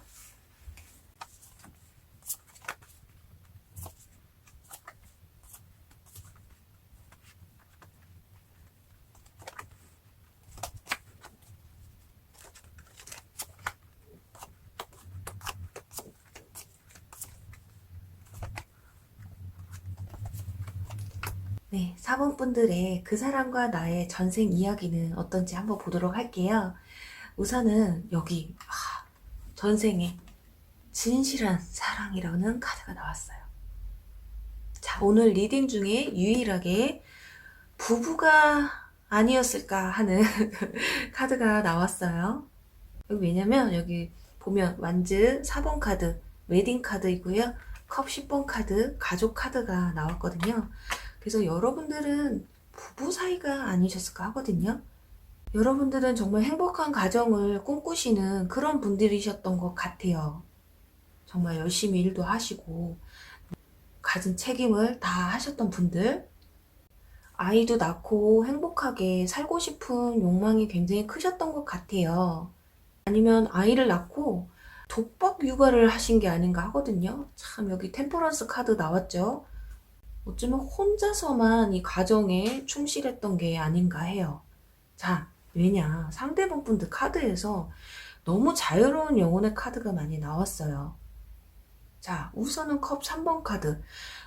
네, 4번 분들의 그 사람과 나의 전생 이야기는 어떤지 한번 보도록 할게요. 우선은 여기 전생에 진실한 사랑이라는 카드가 나왔어요. 자, 오늘 리딩 중에 유일하게 부부가 아니었을까 하는 카드가 나왔어요. 여기 왜냐면 여기 보면 완즈 4번 카드 웨딩 카드이고요. 컵 10번 카드 가족 카드가 나왔거든요. 그래서 여러분들은 부부 사이가 아니셨을까 하거든요. 여러분들은 정말 행복한 가정을 꿈꾸시는 그런 분들이셨던 것 같아요. 정말 열심히 일도 하시고 가진 책임을 다 하셨던 분들, 아이도 낳고 행복하게 살고 싶은 욕망이 굉장히 크셨던 것 같아요. 아니면 아이를 낳고 독박 육아를 하신 게 아닌가 하거든요. 참, 여기 템퍼런스 카드 나왔죠. 어쩌면 혼자서만 이 가정에 충실했던 게 아닌가 해요. 자, 왜냐, 상대방 분들 카드에서 너무 자유로운 영혼의 카드가 많이 나왔어요. 자, 우선은 컵 3번 카드.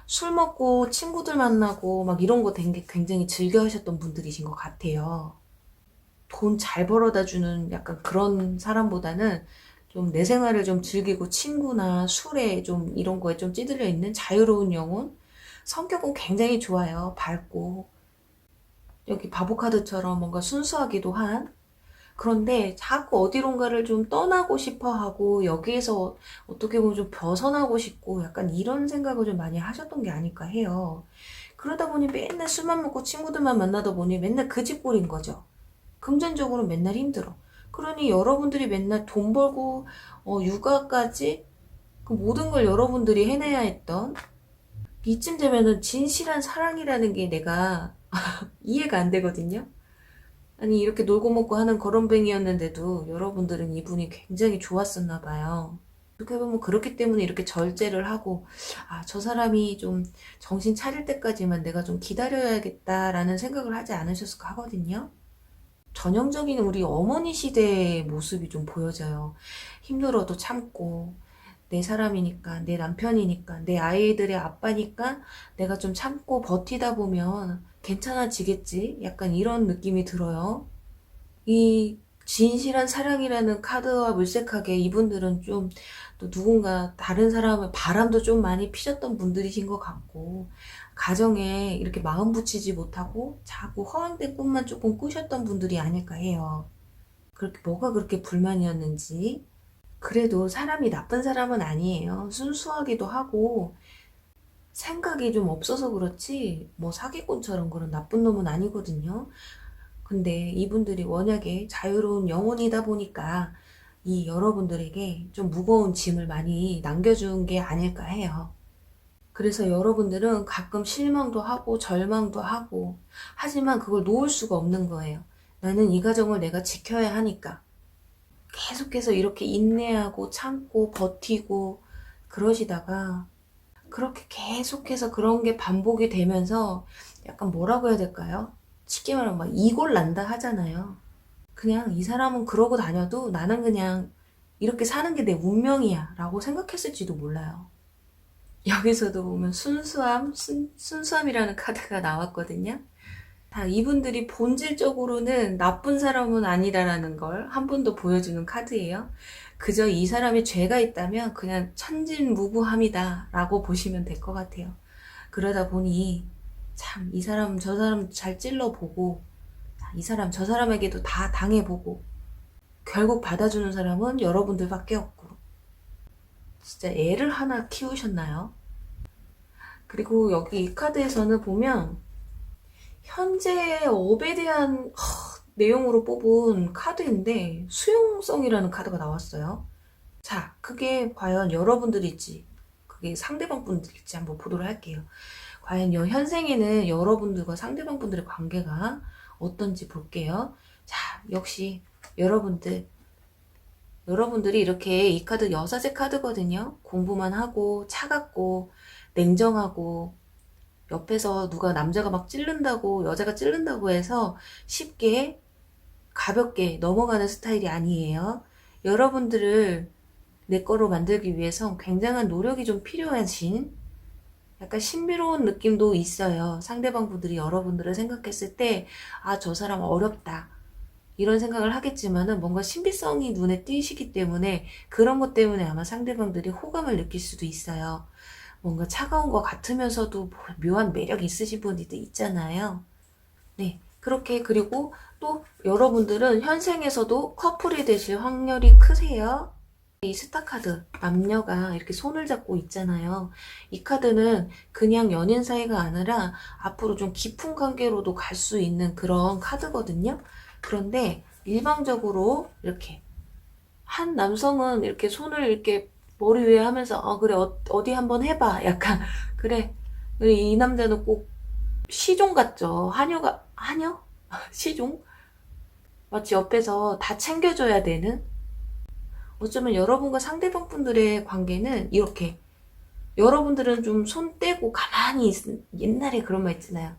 술 먹고 친구들 만나고 막 이런 거 되게 굉장히 즐겨 하셨던 분들이신 것 같아요. 돈 잘 벌어다 주는 약간 그런 사람보다는 좀 내 생활을 좀 즐기고 친구나 술에 좀 이런 거에 좀 찌들려 있는 자유로운 영혼. 성격은 굉장히 좋아요. 밝고. 여기 바보 카드처럼 뭔가 순수하기도 한. 그런데 자꾸 어디론가를 좀 떠나고 싶어 하고 여기에서 어떻게 보면 좀 벗어나고 싶고 약간 이런 생각을 좀 많이 하셨던 게 아닐까 해요. 그러다 보니 맨날 술만 먹고 친구들만 만나다 보니 맨날 그 집꼴인 거죠. 금전적으로 맨날 힘들어. 그러니 여러분들이 맨날 돈 벌고 육아까지 그 모든 걸 여러분들이 해내야 했던, 이쯤 되면은 진실한 사랑이라는 게 내가 이해가 안 되거든요. 아니 이렇게 놀고 먹고 하는 거렁뱅이였는데도 여러분들은 이분이 굉장히 좋았었나 봐요. 어떻게 보면 그렇기 때문에 이렇게 절제를 하고, 아, 저 사람이 좀 정신 차릴 때까지만 내가 좀 기다려야겠다라는 생각을 하지 않으셨을까 하거든요. 전형적인 우리 어머니 시대의 모습이 좀 보여져요. 힘들어도 참고, 내 사람이니까, 내 남편이니까, 내 아이들의 아빠니까 내가 좀 참고 버티다 보면 괜찮아지겠지? 약간 이런 느낌이 들어요. 이 진실한 사랑이라는 카드와 물색하게 이분들은 좀 또 누군가 다른 사람을 바람도 좀 많이 피셨던 분들이신 것 같고, 가정에 이렇게 마음 붙이지 못하고 자꾸 허황된 꿈만 조금 꾸셨던 분들이 아닐까 해요. 그렇게 뭐가 그렇게 불만이었는지. 그래도 사람이 나쁜 사람은 아니에요. 순수하기도 하고 생각이 좀 없어서 그렇지 뭐 사기꾼처럼 그런 나쁜 놈은 아니거든요. 근데 이분들이 워낙에 자유로운 영혼이다 보니까 이 여러분들에게 좀 무거운 짐을 많이 남겨준 게 아닐까 해요. 그래서 여러분들은 가끔 실망도 하고 절망도 하고, 하지만 그걸 놓을 수가 없는 거예요. 나는 이 가정을 내가 지켜야 하니까. 계속해서 이렇게 인내하고 참고 버티고 그러시다가, 그렇게 계속해서 그런 게 반복이 되면서 약간 뭐라고 해야 될까요? 쉽게 말하면 막 이골 난다 하잖아요. 그냥 이 사람은 그러고 다녀도 나는 그냥 이렇게 사는 게 내 운명이야 라고 생각했을지도 몰라요. 여기서도 보면 순수함이라는 카드가 나왔거든요. 자, 이분들이 본질적으로는 나쁜 사람은 아니라는 걸 한 번 더 보여주는 카드예요. 그저 이 사람이 죄가 있다면 그냥 천진무구함이다 라고 보시면 될 것 같아요. 그러다 보니 참 이 사람 저 사람 잘 찔러보고, 이 사람 저 사람에게도 다 당해보고, 결국 받아주는 사람은 여러분들밖에 없고, 진짜 애를 하나 키우셨나요? 그리고 여기 이 카드에서는 보면 현재 업에 대한 내용으로 뽑은 카드인데 수용성이라는 카드가 나왔어요. 자, 그게 과연 여러분들일지, 그게 상대방 분들일지 한번 보도록 할게요. 과연 현생에는 여러분들과 상대방 분들의 관계가 어떤지 볼게요. 자, 역시 여러분들이 이렇게 이 카드 여사제 카드거든요. 공부만 하고 차갑고 냉정하고, 옆에서 누가 남자가 막 찌른다고 여자가 찌른다고 해서 쉽게 가볍게 넘어가는 스타일이 아니에요. 여러분들을 내 거로 만들기 위해서 굉장한 노력이 좀 필요하신, 약간 신비로운 느낌도 있어요. 상대방 분들이 여러분들을 생각했을 때, 아, 저 사람 어렵다, 이런 생각을 하겠지만은 뭔가 신비성이 눈에 띄시기 때문에 그런 것 때문에 아마 상대방들이 호감을 느낄 수도 있어요. 뭔가 차가운 것 같으면서도 묘한 매력 있으신 분들도 있잖아요. 네, 그렇게. 그리고 또 여러분들은 현생에서도 커플이 되실 확률이 크세요. 이 스타카드, 남녀가 이렇게 손을 잡고 있잖아요. 이 카드는 그냥 연인 사이가 아니라 앞으로 좀 깊은 관계로도 갈 수 있는 그런 카드거든요. 그런데 일방적으로 이렇게 한 남성은 이렇게 손을 이렇게 머리 위에 하면서 그래, 어디 한번 해봐, 약간 그래. 이 남자는 꼭 시종 같죠. 하녀? 시종? 마치 옆에서 다 챙겨줘야 되는. 어쩌면 여러분과 상대방 분들의 관계는 이렇게, 여러분들은 좀 손 떼고 가만히 옛날에 그런 말 있잖아요.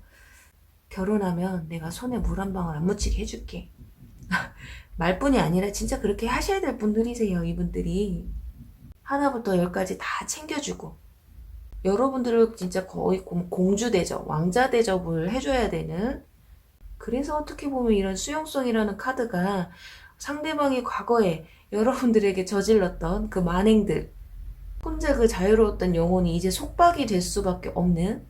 결혼하면 내가 손에 물 한 방울 안 묻히게 해줄게. 말뿐이 아니라 진짜 그렇게 하셔야 될 분들이세요. 이분들이 하나부터 열까지 다 챙겨주고, 여러분들을 진짜 거의 공주 대접, 왕자 대접을 해줘야 되는. 그래서 어떻게 보면 이런 수용성이라는 카드가 상대방이 과거에 여러분들에게 저질렀던 그 만행들, 혼자 그 자유로웠던 영혼이 이제 속박이 될 수밖에 없는,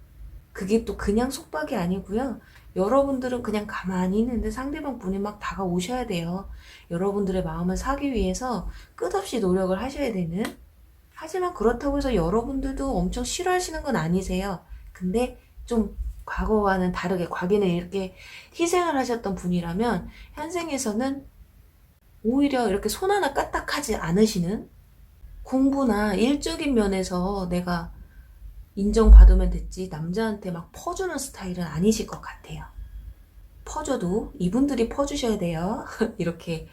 그게 또 그냥 속박이 아니고요. 여러분들은 그냥 가만히 있는데 상대방 분이 막 다가오셔야 돼요. 여러분들의 마음을 사기 위해서 끝없이 노력을 하셔야 되는. 하지만 그렇다고 해서 여러분들도 엄청 싫어하시는 건 아니세요. 근데 좀 과거와는 다르게, 과거에는 이렇게 희생을 하셨던 분이라면 현생에서는 오히려 이렇게 손 하나 까딱하지 않으시는, 공부나 일적인 면에서 내가 인정받으면 됐지 남자한테 막 퍼주는 스타일은 아니실 것 같아요. 퍼줘도 이분들이 퍼주셔야 돼요. 이렇게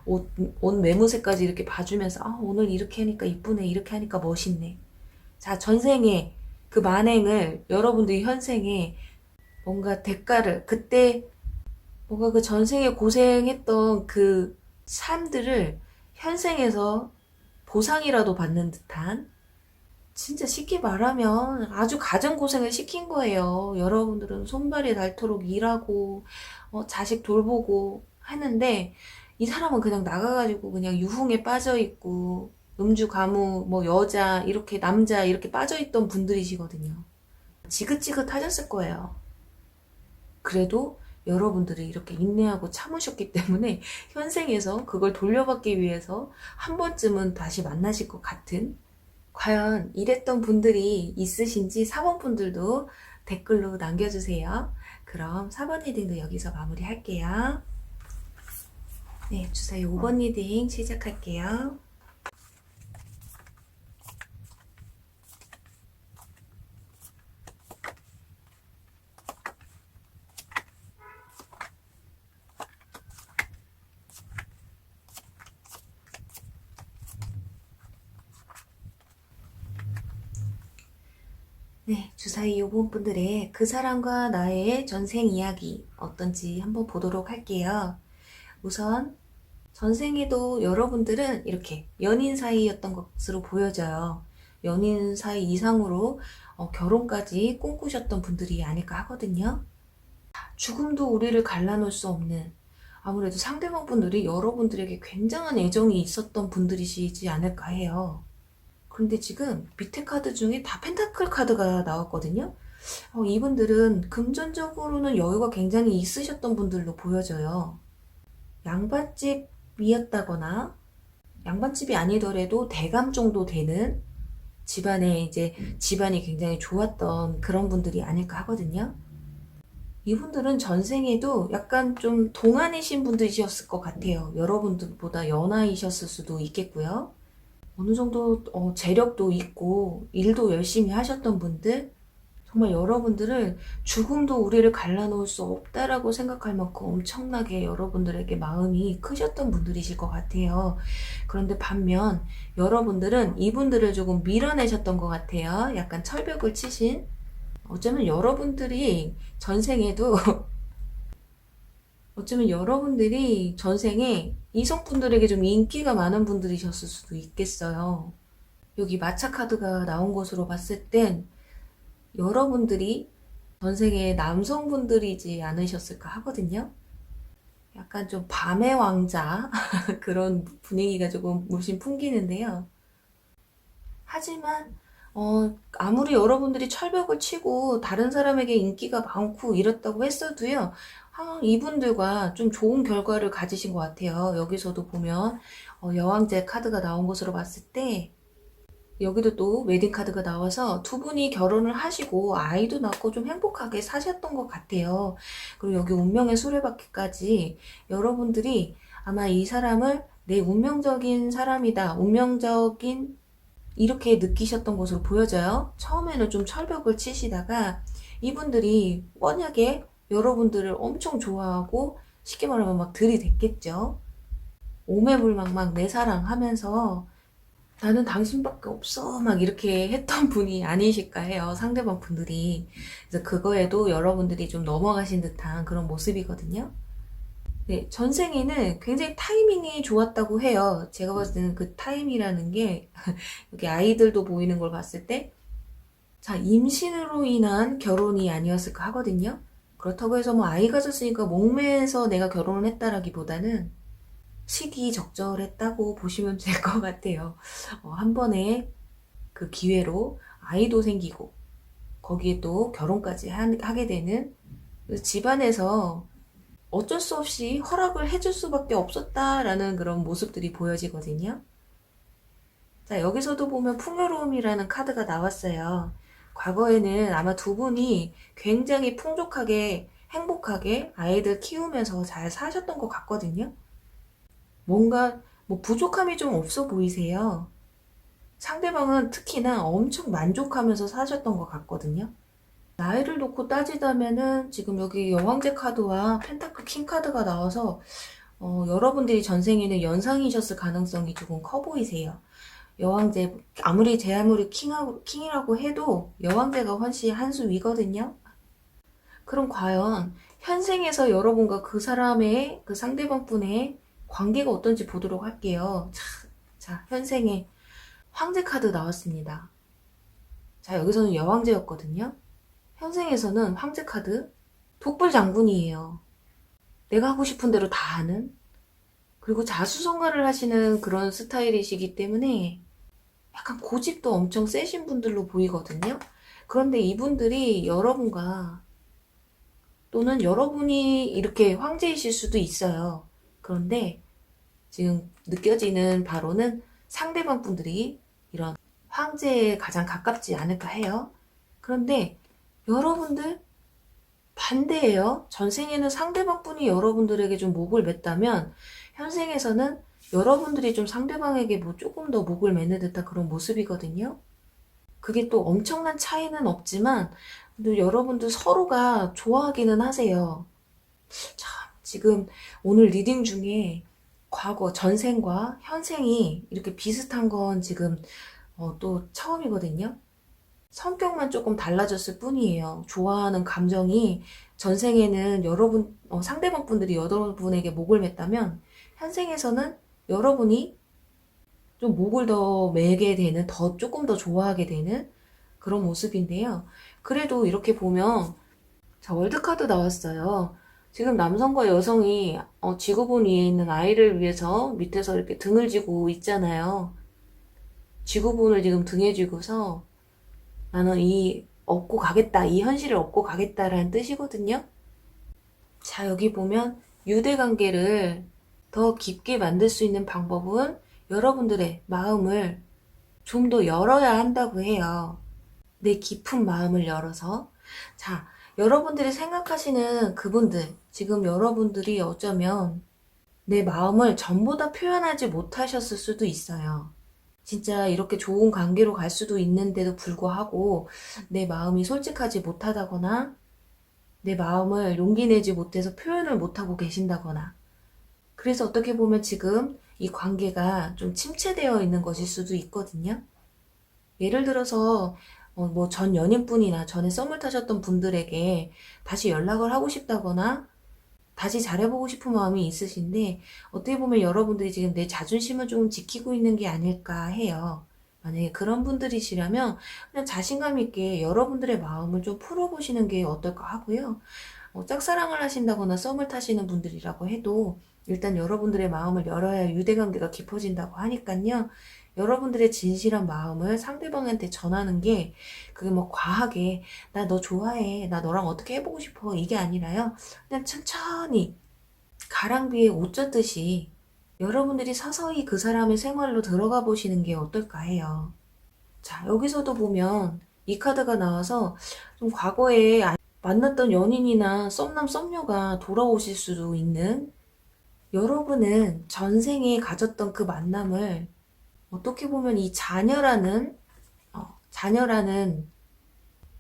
옷 매무새까지 이렇게 봐주면서 오늘 이렇게 하니까 이쁘네, 이렇게 하니까 멋있네. 자, 전생에 그 만행을 여러분들이 현생에 뭔가 대가를 그때 뭔가 그 전생에 고생했던 그 삶들을 현생에서 보상이라도 받는 듯한 진짜 쉽게 말하면 아주 가정고생을 시킨 거예요. 여러분들은 손발이 닳도록 일하고 자식 돌보고 하는데 이 사람은 그냥 나가가지고 그냥 유흥에 빠져있고 음주 가무 뭐 여자 이렇게 남자 이렇게 빠져있던 분들이시거든요. 지긋지긋하셨을 거예요. 그래도 여러분들이 이렇게 인내하고 참으셨기 때문에 현생에서 그걸 돌려받기 위해서 한 번쯤은 다시 만나실 것 같은, 과연 이랬던 분들이 있으신지 4번 분들도 댓글로 남겨주세요. 그럼 4번 리딩도 여기서 마무리 할게요. 네, 주사위 5번 리딩 시작할게요. 네, 주사위 5번 분들의 그 사람과 나의 전생 이야기 어떤지 한번 보도록 할게요. 우선 전생에도 여러분들은 이렇게 연인 사이였던 것으로 보여져요. 연인 사이 이상으로 결혼까지 꿈꾸셨던 분들이 아닐까 하거든요. 죽음도 우리를 갈라놓을 수 없는, 아무래도 상대방 분들이 여러분들에게 굉장한 애정이 있었던 분들이시지 않을까 해요. 그런데 지금 밑에 카드 중에 다 펜타클 카드가 나왔거든요. 이분들은 금전적으로는 여유가 굉장히 있으셨던 분들로 보여져요. 양반집이었다거나 양반집이 아니더라도 대감 정도 되는 집안에 이제 집안이 굉장히 좋았던 그런 분들이 아닐까 하거든요. 이분들은 전생에도 약간 좀 동안이신 분들이셨을 것 같아요. 여러분들보다 연하이셨을 수도 있겠고요. 어느 정도 재력도 있고 일도 열심히 하셨던 분들, 정말 여러분들을 죽음도 우리를 갈라놓을 수 없다라고 생각할 만큼 엄청나게 여러분들에게 마음이 크셨던 분들이실 것 같아요. 그런데 반면 여러분들은 이분들을 조금 밀어내셨던 것 같아요. 약간 철벽을 치신, 어쩌면 여러분들이 전생에도 어쩌면 여러분들이 전생에 이성분들에게 좀 인기가 많은 분들이셨을 수도 있겠어요. 여기 마차 카드가 나온 것으로 봤을 땐 여러분들이 전생에 남성분들이지 않으셨을까 하거든요. 약간 좀 밤의 왕자 그런 분위기가 조금 물씬 풍기는데요. 하지만 아무리 여러분들이 철벽을 치고 다른 사람에게 인기가 많고 이렇다고 했어도요, 이분들과 좀 좋은 결과를 가지신 것 같아요. 여기서도 보면 여왕제 카드가 나온 것으로 봤을 때 여기도 또 웨딩 카드가 나와서 두 분이 결혼을 하시고 아이도 낳고 좀 행복하게 사셨던 것 같아요. 그리고 여기 운명의 수레바퀴까지 여러분들이 아마 이 사람을 내 운명적인 사람이다, 운명적인 이렇게 느끼셨던 것으로 보여져요. 처음에는 좀 철벽을 치시다가 이분들이 뻔하게 여러분들을 엄청 좋아하고 쉽게 말하면 막 들이댔겠죠. 오매불망 내 사랑 하면서 나는 당신밖에 없어 막 이렇게 했던 분이 아니실까 해요. 상대방 분들이. 그래서 그거에도 여러분들이 좀 넘어가신 듯한 그런 모습이거든요. 네, 전생에는 굉장히 타이밍이 좋았다고 해요. 제가 봤을 때는 그 타임이라는 게 여기 아이들도 보이는 걸 봤을 때, 자, 임신으로 인한 결혼이 아니었을까 하거든요. 그렇다고 해서 뭐 아이 가졌으니까 목매서 내가 결혼을 했다라기보다는 시기 적절했다고 보시면 될 것 같아요. 한 번에 그 기회로 아이도 생기고 거기에 또 결혼까지 하게 되는, 집안에서 어쩔 수 없이 허락을 해줄 수밖에 없었다라는 그런 모습들이 보여지거든요. 자, 여기서도 보면 풍요로움이라는 카드가 나왔어요. 과거에는 아마 두 분이 굉장히 풍족하게 행복하게 아이들 키우면서 잘 사셨던 것 같거든요. 뭔가 뭐 부족함이 좀 없어 보이세요. 상대방은 특히나 엄청 만족하면서 사셨던 것 같거든요. 나이를 놓고 따지자면은 지금 여기 여왕제 카드와 펜타클 킹 카드가 나와서 여러분들이 전생에는 연상이셨을 가능성이 조금 커 보이세요. 여왕제, 제 아무리 킹이라고 해도 여왕제가 훨씬 한 수 위거든요. 그럼 과연 현생에서 여러분과 그 사람의, 그 상대방 분의 관계가 어떤지 보도록 할게요. 자, 현생에 황제 카드 나왔습니다. 자, 여기서는 여왕제였거든요. 현생에서는 황제 카드, 독불 장군이에요. 내가 하고 싶은 대로 다 하는, 그리고 자수성가를 하시는 그런 스타일이시기 때문에 약간 고집도 엄청 세신 분들로 보이거든요. 그런데 이분들이 여러분과, 또는 여러분이 이렇게 황제이실 수도 있어요. 그런데 지금 느껴지는 바로는 상대방 분들이 이런 황제에 가장 가깝지 않을까 해요. 그런데 여러분들 반대예요. 전생에는 상대방 분이 여러분들에게 좀 목을 맸다면 현생에서는 여러분들이 좀 상대방에게 뭐 조금 더 목을 매는 듯한 그런 모습이거든요. 그게 또 엄청난 차이는 없지만 여러분들 서로가 좋아하기는 하세요. 참, 지금 오늘 리딩 중에 과거 전생과 현생이 이렇게 비슷한 건 지금 또 처음이거든요. 성격만 조금 달라졌을 뿐이에요. 좋아하는 감정이 전생에는 상대방 분들이 여러분에게 목을 맸다면 현생에서는 여러분이 좀 목을 더 매게 되는, 조금 더 좋아하게 되는 그런 모습인데요. 그래도 이렇게 보면, 자, 월드카드 나왔어요. 지금 남성과 여성이 지구본 위에 있는 아이를 위해서 밑에서 이렇게 등을 쥐고 있잖아요. 지구본을 지금 등에 쥐고서 나는 업고 가겠다, 이 현실을 업고 가겠다라는 뜻이거든요. 자, 여기 보면 유대관계를 더 깊게 만들 수 있는 방법은 여러분들의 마음을 좀 더 열어야 한다고 해요. 내 깊은 마음을 열어서. 자, 여러분들이 생각하시는 그분들, 지금 여러분들이 어쩌면 내 마음을 전부 다 표현하지 못하셨을 수도 있어요. 진짜 이렇게 좋은 관계로 갈 수도 있는데도 불구하고 내 마음이 솔직하지 못하다거나 내 마음을 용기 내지 못해서 표현을 못하고 계신다거나, 그래서 어떻게 보면 지금 이 관계가 좀 침체되어 있는 것일 수도 있거든요. 예를 들어서 뭐 전 연인분이나 전에 썸을 타셨던 분들에게 다시 연락을 하고 싶다거나 다시 잘해보고 싶은 마음이 있으신데, 어떻게 보면 여러분들이 지금 내 자존심을 좀 지키고 있는 게 아닐까 해요. 만약에 그런 분들이시라면 그냥 자신감 있게 여러분들의 마음을 좀 풀어보시는 게 어떨까 하고요. 짝사랑을 하신다거나 썸을 타시는 분들이라고 해도 일단 여러분들의 마음을 열어야 유대관계가 깊어진다고 하니까요. 여러분들의 진실한 마음을 상대방한테 전하는 게, 그게 뭐 과하게 나 너 좋아해, 나 너랑 어떻게 해보고 싶어, 이게 아니라요. 그냥 천천히 가랑비에 옷 젖듯이 여러분들이 서서히 그 사람의 생활로 들어가 보시는 게 어떨까 해요. 자, 여기서도 보면 이 카드가 나와서 좀 과거에 만났던 연인이나 썸남 썸녀가 돌아오실 수도 있는, 여러분은 전생에 가졌던 그 만남을 어떻게 보면 이 자녀라는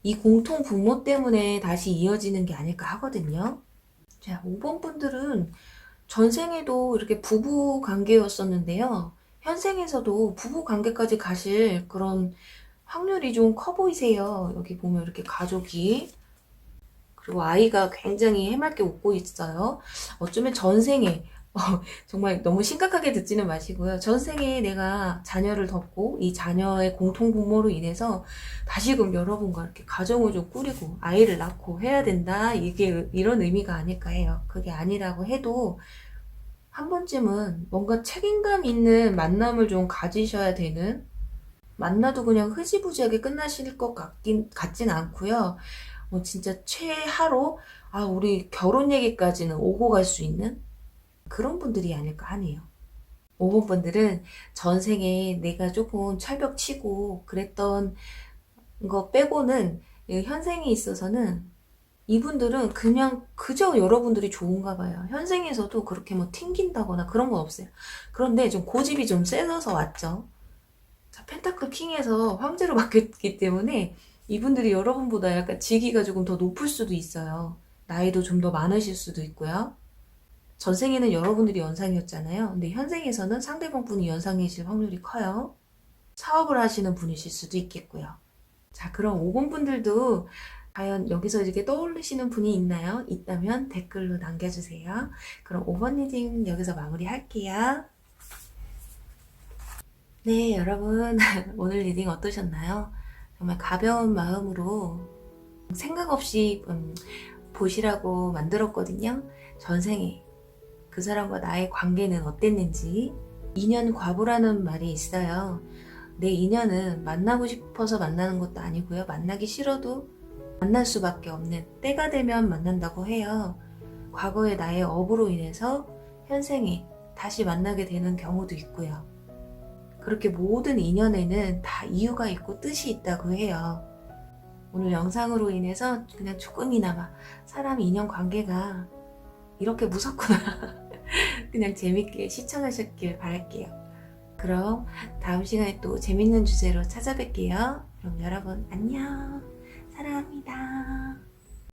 이 공통 부모 때문에 다시 이어지는 게 아닐까 하거든요. 자, 5번 분들은 전생에도 이렇게 부부 관계였었는데요. 현생에서도 부부 관계까지 가실 그런 확률이 좀 커 보이세요. 여기 보면 이렇게 가족이, 그리고 아이가 굉장히 해맑게 웃고 있어요. 어쩌면 전생에, 정말 너무 심각하게 듣지는 마시고요. 전생에 내가 자녀를 뒀고 이 자녀의 공통 부모로 인해서 다시금 여러분과 이렇게 가정을 좀 꾸리고 아이를 낳고 해야 된다, 이게 이런 의미가 아닐까 해요. 그게 아니라고 해도 한 번쯤은 뭔가 책임감 있는 만남을 좀 가지셔야 되는, 만나도 그냥 흐지부지하게 끝나실 것 같진 않고요. 진짜 최하로 우리 결혼 얘기까지는 오고 갈 수 있는 그런 분들이 아닐까 하네요. 5번 분들은 전생에 내가 조금 철벽 치고 그랬던 거 빼고는 현생에 있어서는 이분들은 그냥 그저 여러분들이 좋은가 봐요. 현생에서도 그렇게 뭐 튕긴다거나 그런 건 없어요. 그런데 좀 고집이 좀 세져서 왔죠. 자, 펜타클 킹에서 황제로 바뀌었기 때문에 이분들이 여러분보다 약간 직위가 조금 더 높을 수도 있어요. 나이도 좀 더 많으실 수도 있고요. 전생에는 여러분들이 연상이었잖아요. 근데 현생에서는 상대방 분이 연상이실 확률이 커요. 사업을 하시는 분이실 수도 있겠고요. 자, 그럼 5번 분들도 과연 여기서 이렇게 떠올리시는 분이 있나요? 있다면 댓글로 남겨주세요. 그럼 5번 리딩 여기서 마무리할게요. 네, 여러분. 오늘 리딩 어떠셨나요? 정말 가벼운 마음으로 생각 없이 보시라고 만들었거든요. 전생에 그 사람과 나의 관계는 어땠는지. 인연 과보라는 말이 있어요. 내 인연은 만나고 싶어서 만나는 것도 아니고요. 만나기 싫어도 만날 수밖에 없는, 때가 되면 만난다고 해요. 과거의 나의 업으로 인해서 현생에 다시 만나게 되는 경우도 있고요. 그렇게 모든 인연에는 다 이유가 있고 뜻이 있다고 해요. 오늘 영상으로 인해서 그냥 조금이나마 사람 인연 관계가 이렇게 무섭구나 그냥 재밌게 시청하셨길 바랄게요. 그럼 다음 시간에 또 재밌는 주제로 찾아뵐게요. 그럼 여러분 안녕. 사랑합니다.